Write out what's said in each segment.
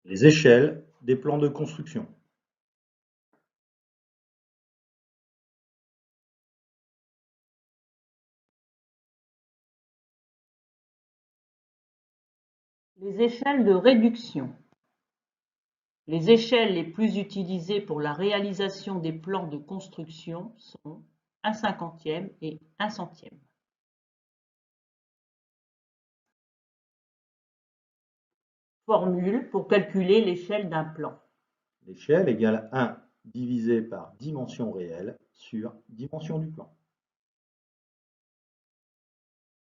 Les échelles des plans de construction. Les échelles de réduction. Les échelles les plus utilisées pour la réalisation des plans de construction sont 1/50 et 1/100. Formule pour calculer l'échelle d'un plan. L'échelle égale 1 divisé par dimension réelle sur dimension du plan.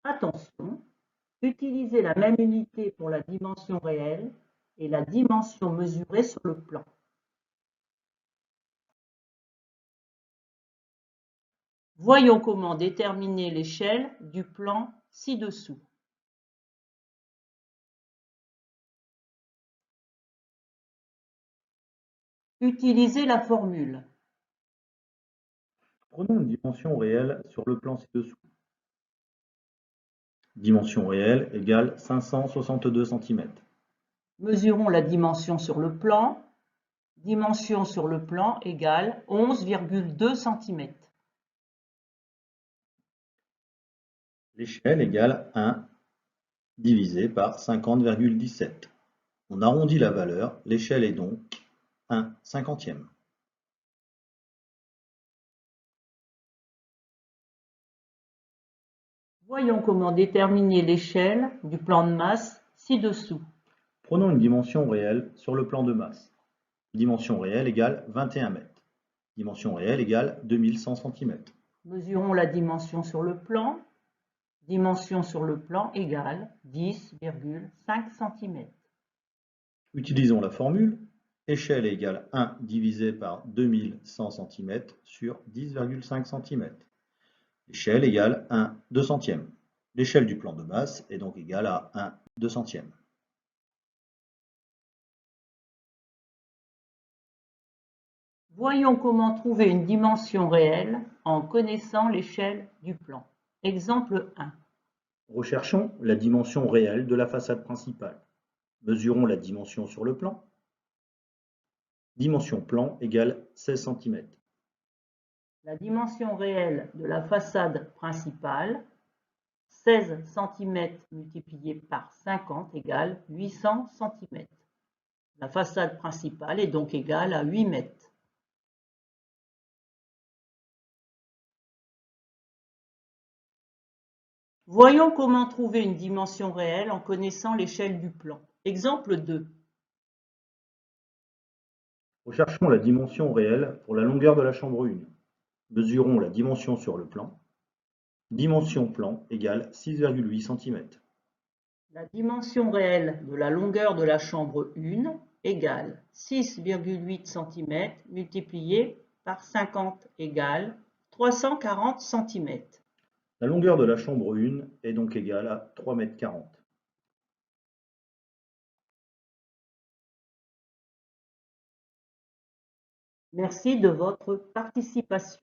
Attention, utilisez la même unité pour la dimension réelle et la dimension mesurée sur le plan. Voyons comment déterminer l'échelle du plan ci-dessous. Utilisez la formule. Prenons une dimension réelle sur le plan ci-dessous. Dimension réelle égale 562 cm. Mesurons la dimension sur le plan. Dimension sur le plan égale 11,2 cm. L'échelle égale 1 divisé par 50,17. On arrondit la valeur, l'échelle est donc 1/50. Voyons comment déterminer l'échelle du plan de masse ci-dessous. Prenons une dimension réelle sur le plan de masse. Dimension réelle égale 21 mètres. Dimension réelle égale 2100 cm. Mesurons la dimension sur le plan. Dimension sur le plan égale 10,5 cm. Utilisons la formule. Échelle égale 1 divisé par 2100 cm sur 10,5 cm. L'échelle égale 1 200e. L'échelle du plan de masse est donc égale à 1 200e. Voyons comment trouver une dimension réelle en connaissant l'échelle du plan. Exemple 1. Recherchons la dimension réelle de la façade principale. Mesurons la dimension sur le plan. Dimension plan égale 16 cm. La dimension réelle de la façade principale, 16 cm multiplié par 50 égale 800 cm. La façade principale est donc égale à 8 mètres. Voyons comment trouver une dimension réelle en connaissant l'échelle du plan. Exemple 2. Recherchons la dimension réelle pour la longueur de la chambre 1. Mesurons la dimension sur le plan. Dimension plan égale 6,8 cm. La dimension réelle de la longueur de la chambre 1 égale 6,8 cm multiplié par 50 égale 340 cm. La longueur de la chambre 1 est donc égale à 3,40 m. Merci de votre participation.